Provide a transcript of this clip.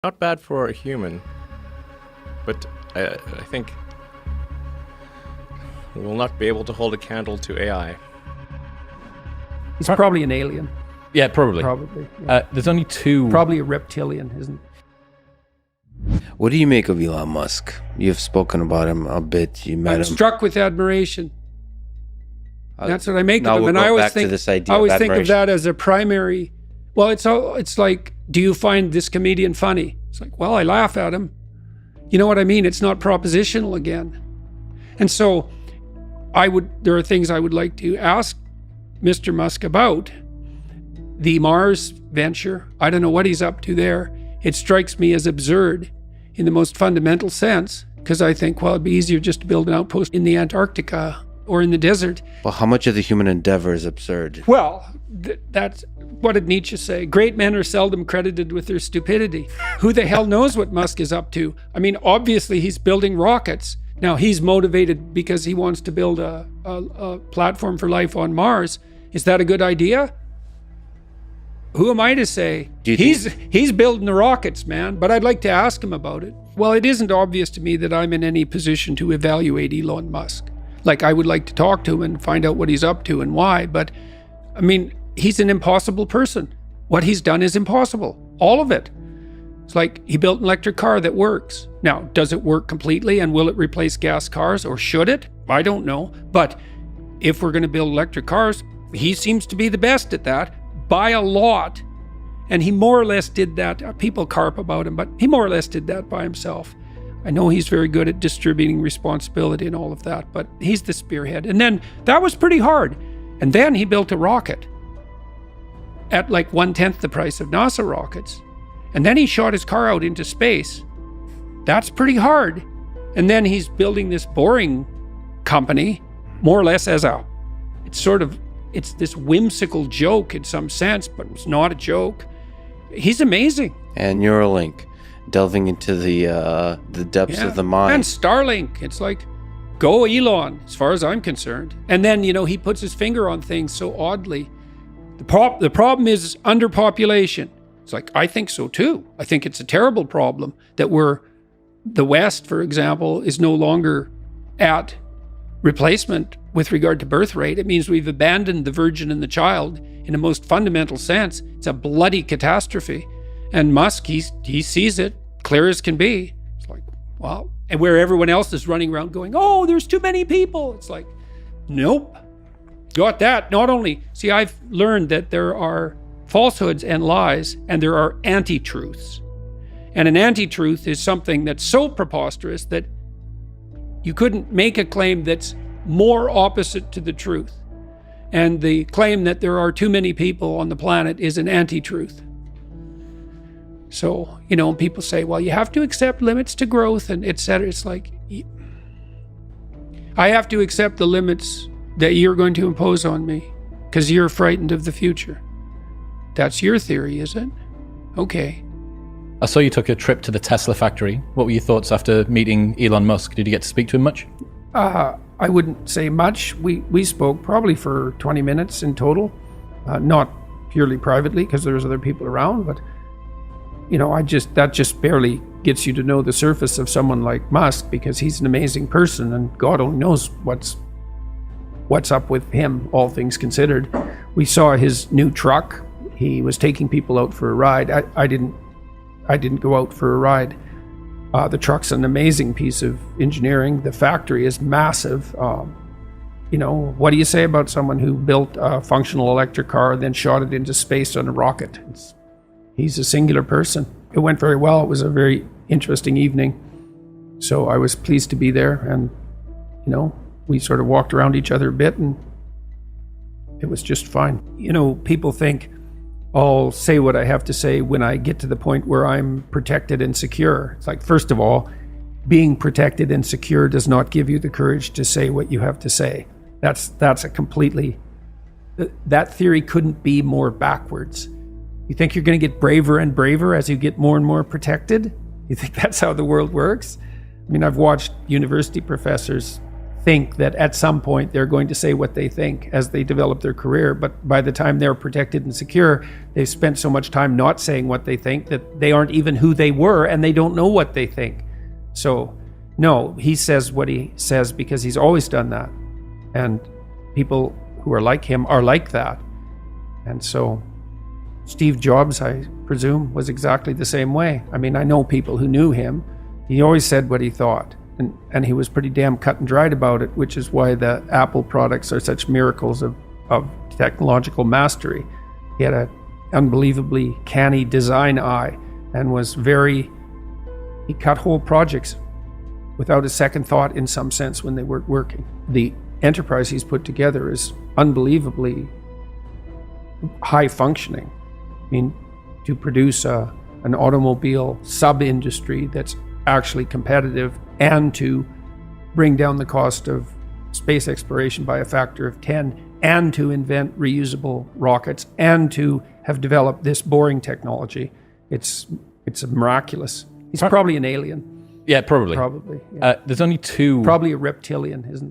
Not bad for a human, but I think we'll not be able to hold a candle to AI. He's probably an alien. Yeah, probably. Probably. Yeah. There's only two. Probably a reptilian, isn't it? What do you make of Elon Musk? You've spoken about him a bit. You met I'm him. struck with admiration. That's what I make now of him. we'll And go I always back to think, this idea I always of think of admiration. that as a primary. Well, it's like, do you find this comedian funny? It's like, well, I laugh at him. You know what I mean? It's not propositional again. And so there are things I would like to ask Mr. Musk about. The Mars venture, I don't know what he's up to there. It strikes me as absurd in the most fundamental sense, because I think, well, it'd be easier just to build an outpost in the Antarctica or in the desert. Well, how much of the human endeavor is absurd? Well, that's what did Nietzsche say? Great men are seldom credited with their stupidity. Who the hell knows what Musk is up to? I mean, obviously he's building rockets. Now, he's motivated because he wants to build a platform for life on Mars. Is that a good idea? Who am I to say? He's building the rockets, man, but I'd like to ask him about it. Well, it isn't obvious to me that I'm in any position to evaluate Elon Musk. Like, I would like to talk to him and find out what he's up to and why, but I mean, he's an impossible person. What he's done is impossible. All of it. It's like he built an electric car that works. Now, does it work completely and will it replace gas cars, or should it? I don't know. But if we're going to build electric cars, he seems to be the best at that by a lot. And he more or less did that. People carp about him, but he more or less did that by himself. I know he's very good at distributing responsibility and all of that, but he's the spearhead. And then that was pretty hard. And then he built a rocket at like 1/10 the price of NASA rockets. And then he shot his car out into space. That's pretty hard. And then he's building this boring company, more or less it's this whimsical joke in some sense, but it's not a joke. He's amazing. And Neuralink, delving into the depths of the mind. And Starlink, it's like, go Elon, as far as I'm concerned. And then, he puts his finger on things so oddly. The problem is underpopulation. It's like, I think so too. I think it's a terrible problem that the West, for example, is no longer at replacement with regard to birth rate. It means we've abandoned the virgin and the child in a most fundamental sense. It's a bloody catastrophe. And Musk, he sees it clear as can be. It's like, well, and where everyone else is running around going, oh, there's too many people. It's like, nope. Got that. Not only, see, I've learned that there are falsehoods and lies, and there are anti-truths. And an anti-truth is something that's so preposterous that you couldn't make a claim that's more opposite to the truth. And the claim that there are too many people on the planet is an anti-truth. So, people say, well, you have to accept limits to growth and et cetera. It's like, I have to accept the limits that you're going to impose on me because you're frightened of the future. That's your theory, is it? Okay. I saw you took a trip to the Tesla factory. What were your thoughts after meeting Elon Musk? Did you get to speak to him much? I wouldn't say much. We spoke probably for 20 minutes in total, not purely privately because there's other people around, but that just barely gets you to know the surface of someone like Musk, because he's an amazing person and God only knows what's up with him, all things considered. We saw his new truck. He was taking people out for a ride. I didn't go out for a ride. The truck's an amazing piece of engineering. The factory is massive. What do you say about someone who built a functional electric car and then shot it into space on a rocket? He's a singular person. It went very well. It was a very interesting evening. So I was pleased to be there, and we sort of walked around each other a bit, and it was just fine. People think, I'll say what I have to say when I get to the point where I'm protected and secure. It's like, first of all, being protected and secure does not give you the courage to say what you have to say. That's a completely, that theory couldn't be more backwards. You think you're going to get braver and braver as you get more and more protected? You think that's how the world works? I mean, I've watched university professors think that at some point they're going to say what they think as they develop their career. But by the time they're protected and secure, they've spent so much time not saying what they think that they aren't even who they were and they don't know what they think. So, no, he says what he says because he's always done that. And people who are like him are like that. And so Steve Jobs, I presume, was exactly the same way. I mean, I know people who knew him. He always said what he thought. And he was pretty damn cut and dried about it, which is why the Apple products are such miracles of technological mastery. He had an unbelievably canny design eye and was he cut whole projects without a second thought in some sense when they weren't working. The enterprise he's put together is unbelievably high functioning. I mean, to produce an automobile sub-industry that's actually competitive and to bring down the cost of space exploration by a factor of 10 and to invent reusable rockets and to have developed this boring technology. It's miraculous. He's probably an alien. Yeah, probably. Probably. Yeah. There's only two. Probably a reptilian, isn't